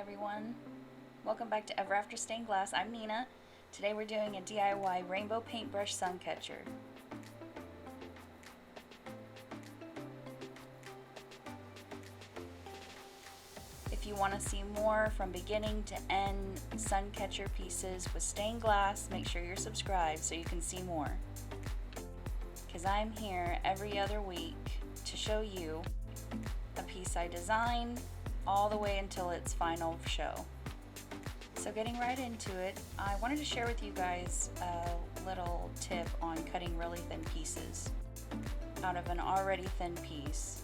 everyone, welcome back to Ever After Stained Glass. I'm Nina. Today we're doing a DIY rainbow paintbrush sun catcher. If you want to see more from beginning to end sun catcher pieces with stained glass, make sure you're subscribed so you can see more. Because I'm here every other week to show you a piece I designed all the way until its final show. So getting right into it, I wanted to share with you guys a little tip on cutting really thin pieces out of an already thin piece.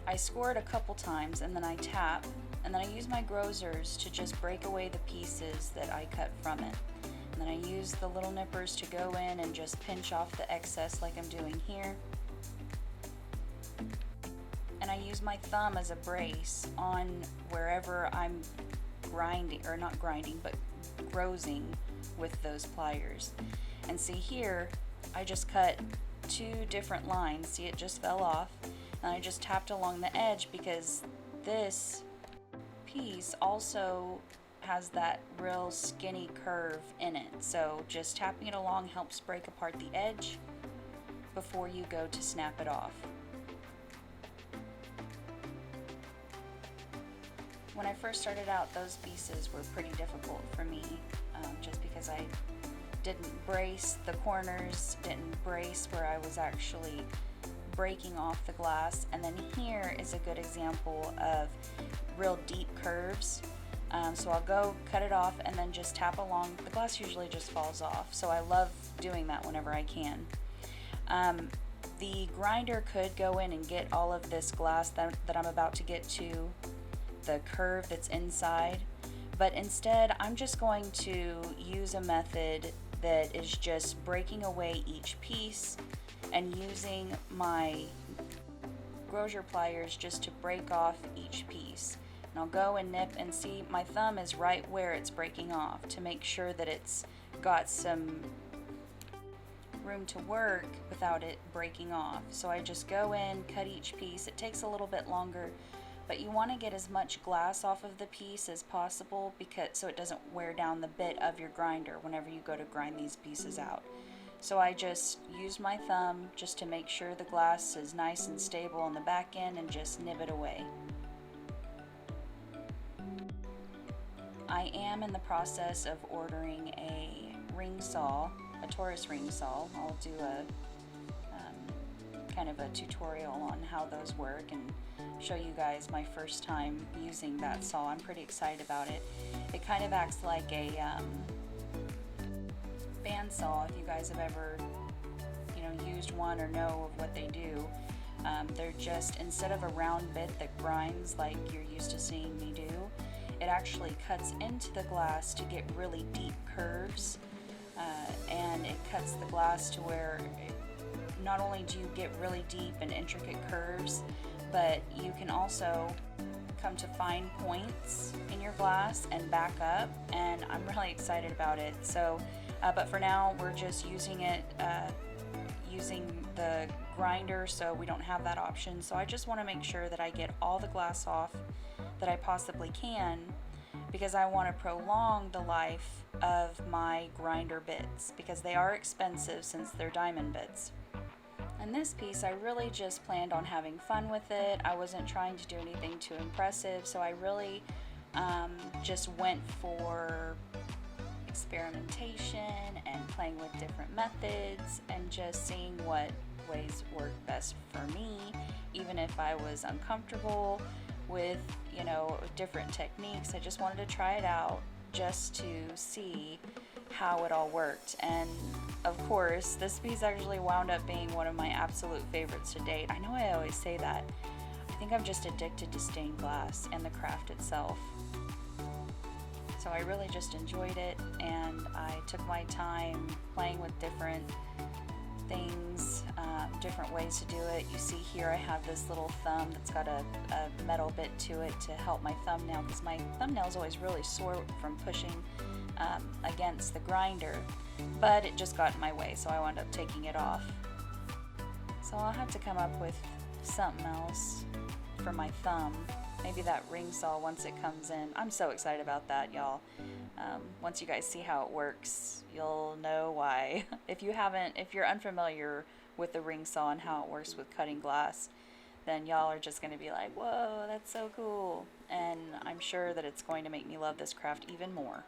I score it a couple times and then I tap, and then I use my grozers to just break away the pieces that I cut from it. And then I use the little nippers to go in and just pinch off the excess like I'm doing here. And I use my thumb as a brace on wherever I'm grinding, or not grinding, but grozing with those pliers. And see here, I just cut two different lines. See, it just fell off. And I just tapped along the edge because this piece also has that real skinny curve in it. So just tapping it along helps break apart the edge before you go to snap it off. When I first started out, those pieces were pretty difficult for me, just because I didn't brace the corners, didn't brace where I was actually breaking off the glass. And then here is a good example of real deep curves. So I'll go cut it off and then just tap along. The glass usually just falls off, so I love doing that whenever I can. The grinder could go in and get all of this glass that I'm about to get to, the curve that's inside, but instead I'm just going to use a method that is just breaking away each piece and using my grozer pliers just to break off each piece. And I'll go and nip, and see my thumb is right where it's breaking off to make sure that it's got some room to work without it breaking off. So I just go in, cut each piece. It takes a little bit longer, but you want to get as much glass off of the piece as possible, because so it doesn't wear down the bit of your grinder whenever you go to grind these pieces out. So I just use my thumb just to make sure the glass is nice and stable on the back end and just nib it away. I am in the process of ordering a ring saw, a Taurus ring saw. I'll do a kind of a tutorial on how those work and show you guys my first time using that saw. I'm pretty excited about it. It kind of acts like a bandsaw, if you guys have ever used one or know of what they do. They're just, instead of a round bit that grinds like you're used to seeing me do, it actually cuts into the glass to get really deep curves, and it cuts the glass to where not only do you get really deep and intricate curves, but you can also come to fine points in your glass and back up, and I'm really excited about it. So, but for now we're just using it, using the grinder, so we don't have that option. So I just want to make sure that I get all the glass off that I possibly can, because I want to prolong the life of my grinder bits, because they are expensive since they're diamond bits. And this piece, I really just planned on having fun with it. I wasn't trying to do anything too impressive, so I really just went for experimentation and playing with different methods and just seeing what ways work best for me, even if I was uncomfortable with different techniques. I just wanted to try it out just to see how it all worked. And of course, this piece actually wound up being one of my absolute favorites to date. I know I always say that. I think I'm just addicted to stained glass and the craft itself. So I really just enjoyed it, and I took my time playing with different things, different ways to do it. You see here I have this little thumb that's got a metal bit to it to help my thumbnail, because my thumbnail is always really sore from pushing against the grinder, but it just got in my way, so I wound up taking it off. So I'll have to come up with something else for my thumb maybe that ring saw once it comes in. I'm so excited about that, y'all. Once you guys see how it works, you'll know why. If you're unfamiliar with the ring saw and how it works with cutting glass, then y'all are just going to be like, whoa, that's so cool. And I'm sure that it's going to make me love this craft even more.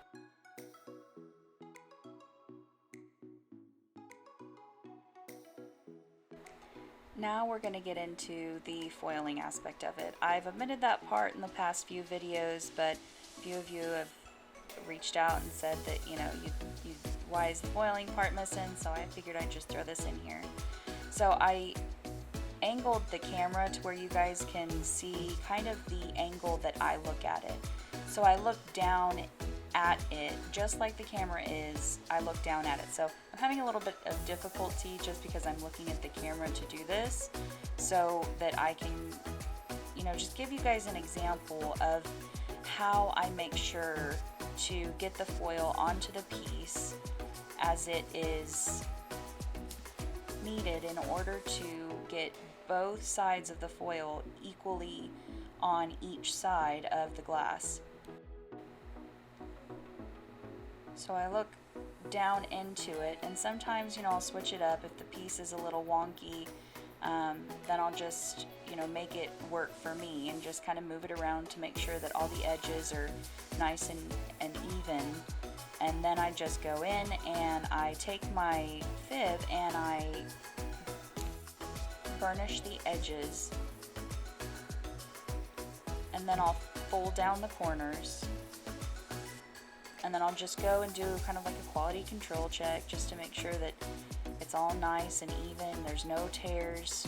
Now we're going to get into the foiling aspect of it. I've omitted that part in the past few videos, but a few of you have reached out and said that, you know, why is the foiling part missing? So I figured I'd just throw this in here. So I angled the camera to where you guys can see kind of the angle that I look at it. So I look down at it just like the camera is. I look down at it. So I'm having a little bit of difficulty just because I'm looking at the camera to do this, so that I can, you know, just give you guys an example of how I make sure to get the foil onto the piece as it is needed in order to get both sides of the foil equally on each side of the glass. So I look down into it, and sometimes, you know, I'll switch it up if the piece is a little wonky. Then I'll just, you know, make it work for me and just kind of move it around to make sure that all the edges are nice and even. And then I just go in and I take my fib and I burnish the edges, and then I'll fold down the corners, and then I'll just go and do kind of like a quality control check just to make sure that it's all nice and even, there's no tears.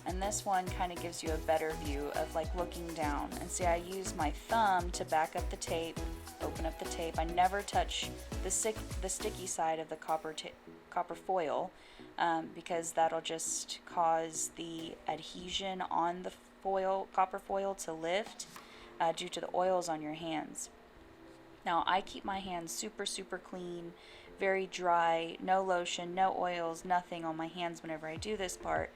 And this one kind of gives you a better view of like looking down. And see, I use my thumb to back up the tape, open up the tape. I never touch the sticky side of the copper foil, because that'll just cause the adhesion on the copper foil to lift due to the oils on your hands. Now I keep my hands super clean, very dry, no lotion, no oils, nothing on my hands whenever I do this part,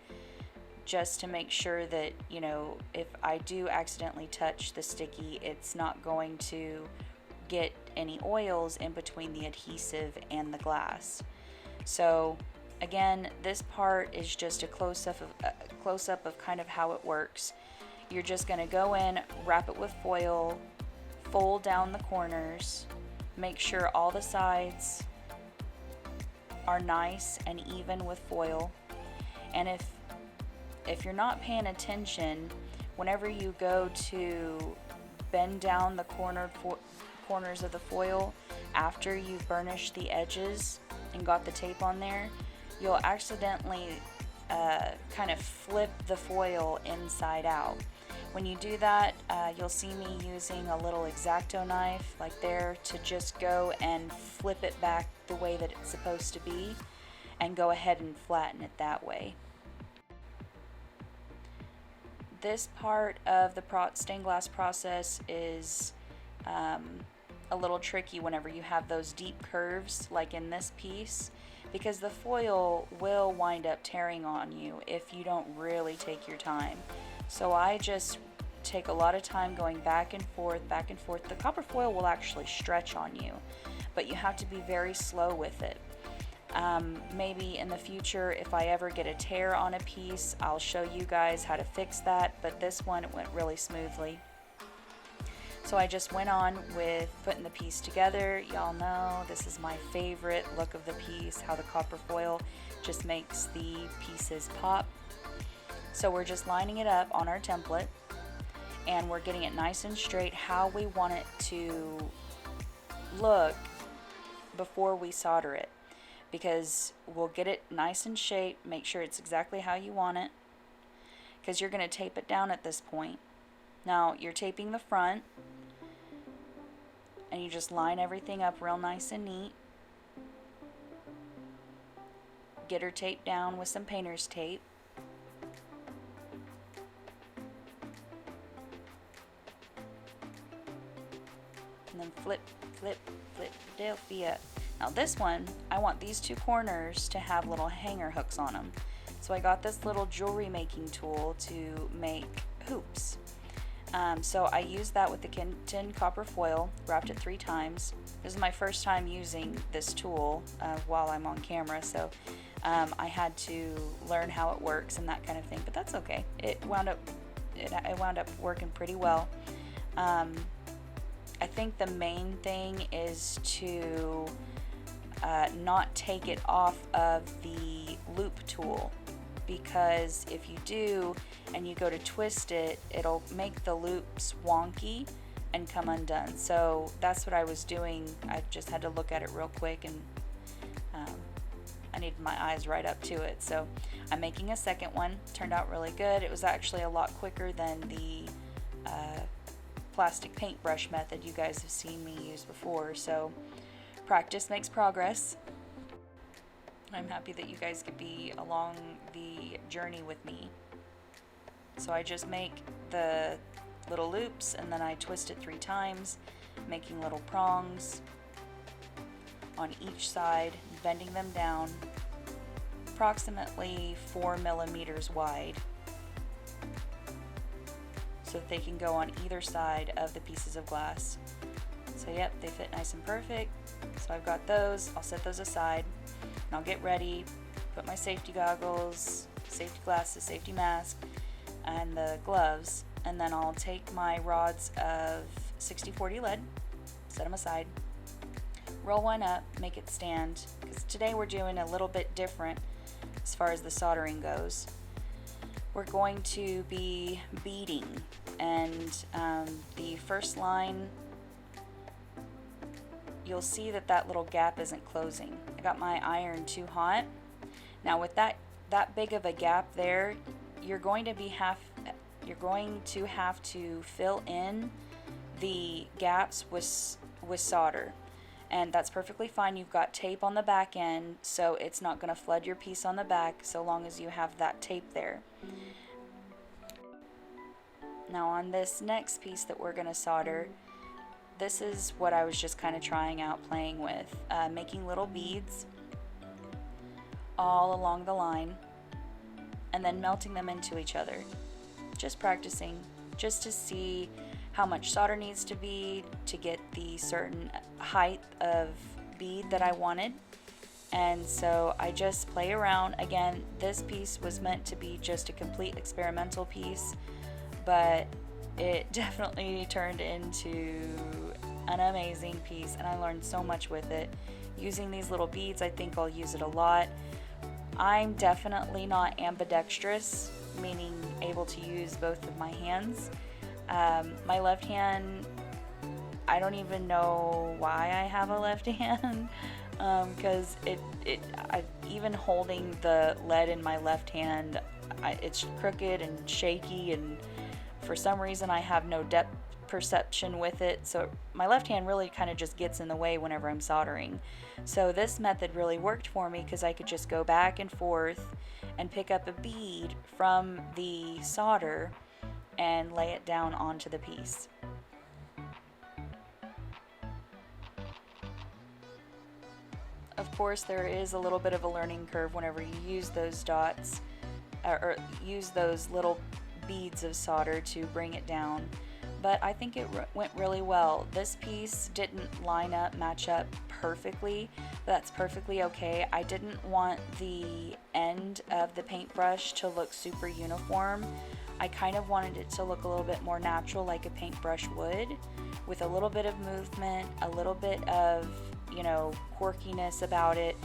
just to make sure that, you know, if I do accidentally touch the sticky, it's not going to get any oils in between the adhesive and the glass. So again, this part is just a close-up of kind of how it works. You're just going to go in, wrap it with foil, fold down the corners, make sure all the sides are nice and even with foil. And if you're not paying attention, whenever you go to bend down the corners of the foil after you've burnished the edges and got the tape on there, you'll accidentally kind of flip the foil inside out. When you do that, you'll see me using a little X-Acto knife like there to just go and flip it back the way that it's supposed to be and go ahead and flatten it that way. This part of the stained glass process is a little tricky whenever you have those deep curves like in this piece, because the foil will wind up tearing on you if you don't really take your time. So I just take a lot of time going back and forth, back and forth. The copper foil will actually stretch on you, but you have to be very slow with it. Maybe in the future, if I ever get a tear on a piece, I'll show you guys how to fix that, but this one, it went really smoothly. So I just went on with putting the piece together. Y'all know this is my favorite look of the piece, how the copper foil just makes the pieces pop. So we're just lining it up on our template, and we're getting it nice and straight how we want it to look before we solder it, because we'll get it nice and shaped, make sure it's exactly how you want it, because you're going to tape it down at this point. Now you're taping the front, and you just line everything up real nice and neat. Get her taped down with some painter's tape. And then flip, flip, flip, Philadelphia. Now this one, I want these two corners to have little hanger hooks on them. So I got this little jewelry making tool to make hoops. So I used that with the tin copper foil, wrapped it 3 times. This is my first time using this tool while I'm on camera, so I had to learn how it works and that kind of thing, but that's okay. It wound up working pretty well. I think the main thing is to not take it off of the loop tool, because if you do and you go to twist it, it'll make the loops wonky and come undone. So that's what I was doing. I just had to look at it real quick, and I needed my eyes right up to it. So I'm making a second one. Turned out really good. It was actually a lot quicker than the plastic paintbrush method you guys have seen me use before. So practice makes progress. I'm happy that you guys could be along the journey with me. So I just make the little loops and then I twist it 3 times, making little prongs on each side, bending them down approximately 4 millimeters wide so that they can go on either side of the pieces of glass. So yep, they fit nice and perfect. So I've got those. I'll set those aside and I'll get ready, put my safety goggles, safety glasses, safety mask, and the gloves, and then I'll take my rods of 60-40 lead, set them aside, roll one up, make it stand, because today we're doing a little bit different as far as the soldering goes. We're going to be beading, and the first line, you'll see that little gap isn't closing. I got my iron too hot. Now with that big of a gap there, you're going to have to fill in the gaps with solder, and that's perfectly fine. You've got tape on the back end, so it's not going to flood your piece on the back so long as you have that tape there. Now on this next piece that we're going to solder, this is what I was just kind of trying out, playing with, making little beads all along the line and then melting them into each other. Just practicing, just to see how much solder needs to be to get the certain height of bead that I wanted. And so I just play around. Again, this piece was meant to be just a complete experimental piece, but it definitely turned into an amazing piece, and I learned so much with it. Using these little beads, I think I'll use it a lot. I'm definitely not ambidextrous, meaning able to use both of my hands. My left hand, I don't even know why I have a left hand, because even holding the lead in my left hand, it's crooked and shaky, and for some reason I have no depth perception with it, so my left hand really kind of just gets in the way whenever I'm soldering. So this method really worked for me because I could just go back and forth and pick up a bead from the solder and lay it down onto the piece. Of course, there is a little bit of a learning curve whenever you use those dots or use those little beads of solder to bring it down, but I think it went really well. This piece didn't match up perfectly, but that's perfectly okay. I didn't want the end of the paintbrush to look super uniform. I kind of wanted it to look a little bit more natural, like a paintbrush would, with a little bit of movement, a little bit of, quirkiness about it,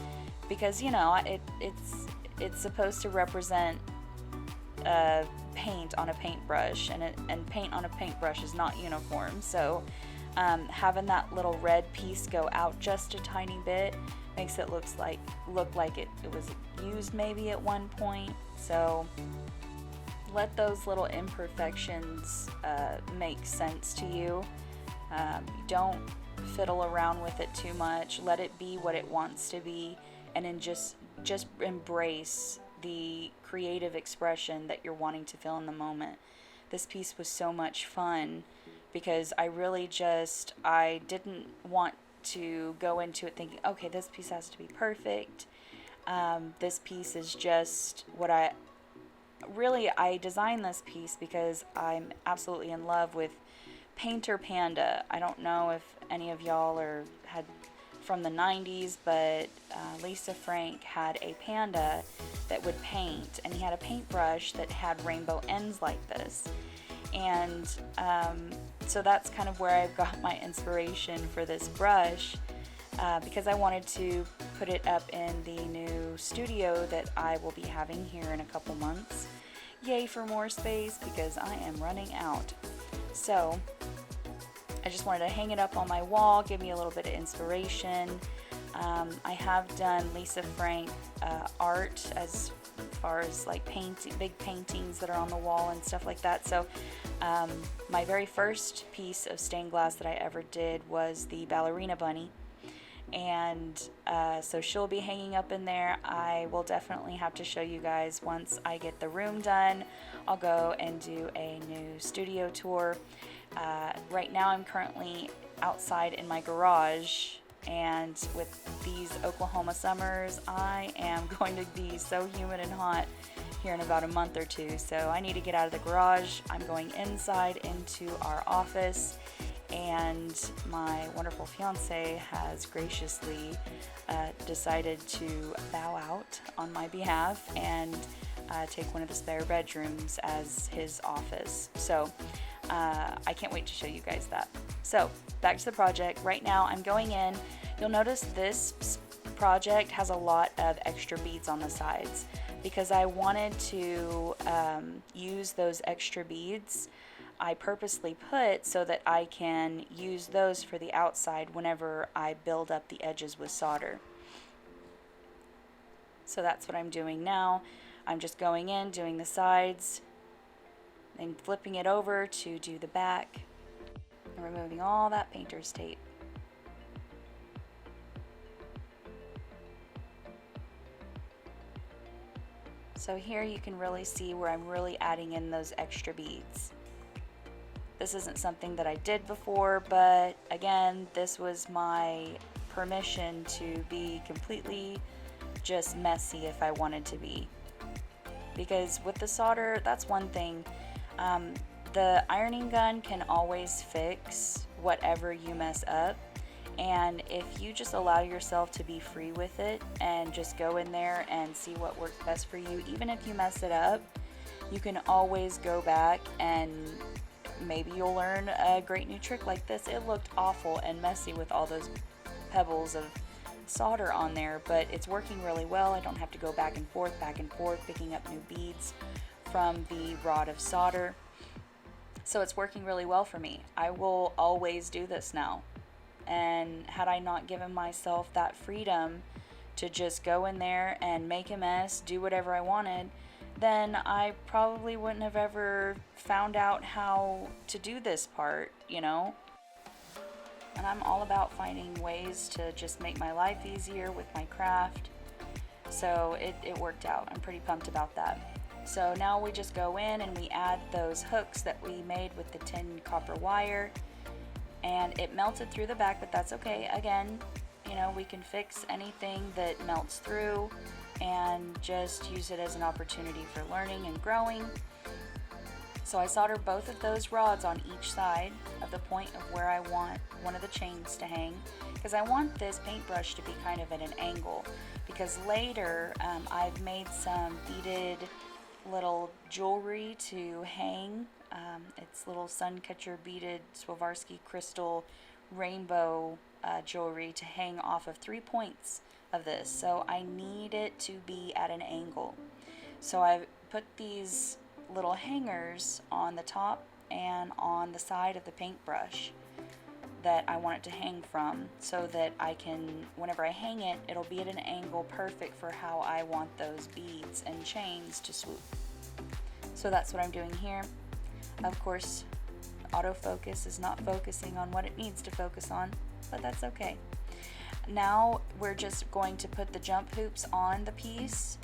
because it's supposed to represent paint on a paintbrush, and paint on a paintbrush is not uniform. So having that little red piece go out just a tiny bit makes it look like it was used maybe at one point. So let those little imperfections make sense to you. Don't fiddle around with it too much. Let it be what it wants to be, and then just embrace the creative expression that you're wanting to feel in the moment. This piece was so much fun because I didn't want to go into it thinking, okay, this piece has to be perfect. This piece is just what really, I designed this piece because I'm absolutely in love with Painter Panda. I don't know if any of y'all had from the 90s, but Lisa Frank had a panda that would paint, and he had a paintbrush that had rainbow ends like this. And so that's kind of where I got my inspiration for this brush, because I wanted to put it up in the new studio that I will be having here in a couple months. Yay for more space, because I am running out. So I just wanted to hang it up on my wall, give me a little bit of inspiration. I have done Lisa Frank art as far as like big paintings that are on the wall and stuff like that. So my very first piece of stained glass that I ever did was the ballerina bunny. And so she'll be hanging up in there. I will definitely have to show you guys once I get the room done. I'll go and do a new studio tour. Right now I'm currently outside in my garage, and with these Oklahoma summers, I am going to be so humid and hot here in about a month or two, so I need to get out of the garage. I'm going inside into our office, and my wonderful fiance has graciously decided to bow out on my behalf and take one of the spare bedrooms as his office. So I can't wait to show you guys that. So back to the project. Right now I'm going in. You'll notice this project has a lot of extra beads on the sides because I wanted to use those extra beads. I purposely put so that I can use those for the outside whenever I build up the edges with solder. So that's what I'm doing now. I'm just going in, doing the sides, then flipping it over to do the back, and removing all that painter's tape. So here you can really see where I'm really adding in those extra beads. This isn't something that I did before, but again, this was my permission to be completely just messy if I wanted to be. Because with the solder, that's one thing. The ironing gun can always fix whatever you mess up, and if you just allow yourself to be free with it and just go in there and see what works best for you, even if you mess it up, you can always go back and maybe you'll learn a great new trick like this. It looked awful and messy with all those pebbles of solder on there, but it's working really well. I don't have to go back and forth, picking up new beads from the rod of solder. So it's working really well for me. I will always do this now. And had I not given myself that freedom to just go in there and make a mess, do whatever I wanted, then I probably wouldn't have ever found out how to do this part, you know? And I'm all about finding ways to just make my life easier with my craft. So it worked out. I'm pretty pumped about that. So now we just go in and we add those hooks that we made with the tin copper wire. And it melted through the back, but that's okay. Again, you know, we can fix anything that melts through and just use it as an opportunity for learning and growing. So I soldered both of those rods on each side of the point of where I want one of the chains to hang, because I want this paintbrush to be kind of at an angle, because later I've made some beaded little jewelry to hang. It's little sun catcher beaded Swarovski crystal rainbow jewelry to hang off of 3 points of this. So I need it to be at an angle. So I've put these little hangers on the top and on the side of the paintbrush that I want it to hang from, so that I can, whenever I hang it, it'll be at an angle perfect for how I want those beads and chains to swoop. So that's what I'm doing here. Of course, autofocus is not focusing on what it needs to focus on, but that's okay. Now we're just going to put the jump hoops on the piece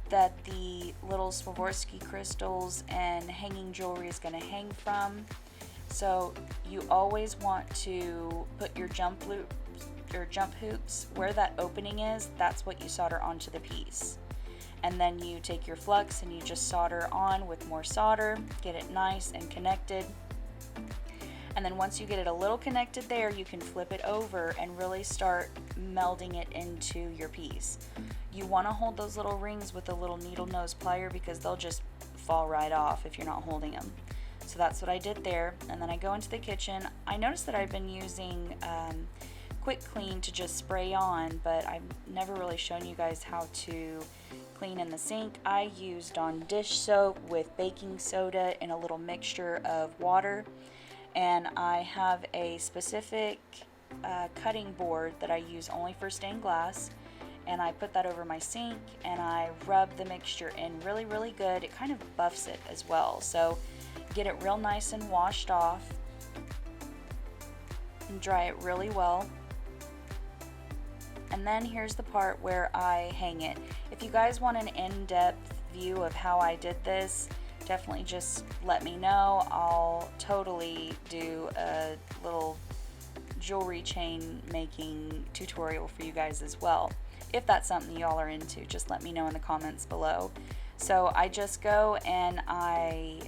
that the little Swarovski crystals and hanging jewelry is going to hang from. So you always want to put your jump hoops where that opening is. That's what you solder onto the piece. and then you take your flux and you just solder on with more solder, get it nice and connected. And then once you get it a little connected there, you can flip it over and really start melding it into your piece. You want to hold those little rings with a little needle nose plier because they'll just fall right off if you're not holding them. So that's what I did there. And then I go into the kitchen. I noticed that I've been using Quick Clean to just spray on, but I've never really shown you guys how to clean in the sink. I used on dish soap with baking soda in a little mixture of water, and I have a specific cutting board that I use only for stained glass, and I put that over my sink and I rub the mixture in really, really good. It kind of buffs it as well, so get it real nice and washed off and dry it really well. And then here's the part where I hang it. If you guys want an in-depth view of how I did this, definitely just let me know. I'll totally do a little jewelry chain making tutorial for you guys as well. If that's something y'all are into, just let me know in the comments below. So I just go and I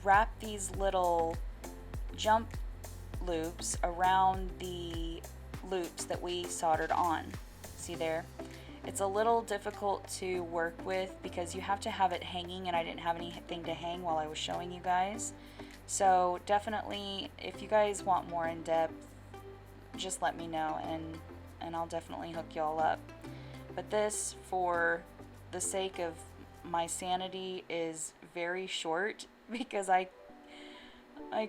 wrap these little jump loops around the loops that we soldered on. See there? It's a little difficult to work with because you have to have it hanging, and I didn't have anything to hang while I was showing you guys. So definitely, if you guys want more in depth, just let me know and I'll definitely hook y'all up. But this, for the sake of my sanity, is very short because I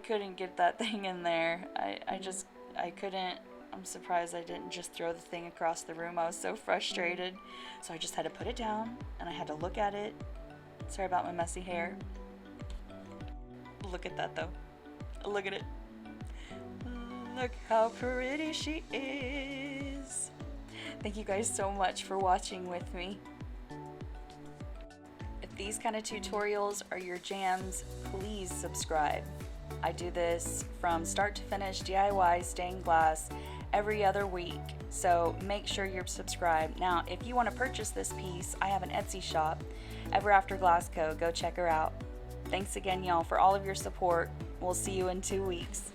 couldn't get that thing in there. I couldn't. I'm surprised I didn't just throw the thing across the room. I was so frustrated. So I just had to put it down and I had to look at it. Sorry about my messy hair. Look at that though. Look at it. Look how pretty she is. Thank you guys so much for watching with me. If these kind of tutorials are your jams, please subscribe. I do this from start to finish, DIY, stained glass, every other week, so make sure you're subscribed. Now, if you want to purchase this piece, I have an Etsy shop, Ever After Glass Co. Go check her out. Thanks again, y'all, for all of your support. We'll see you in 2 weeks.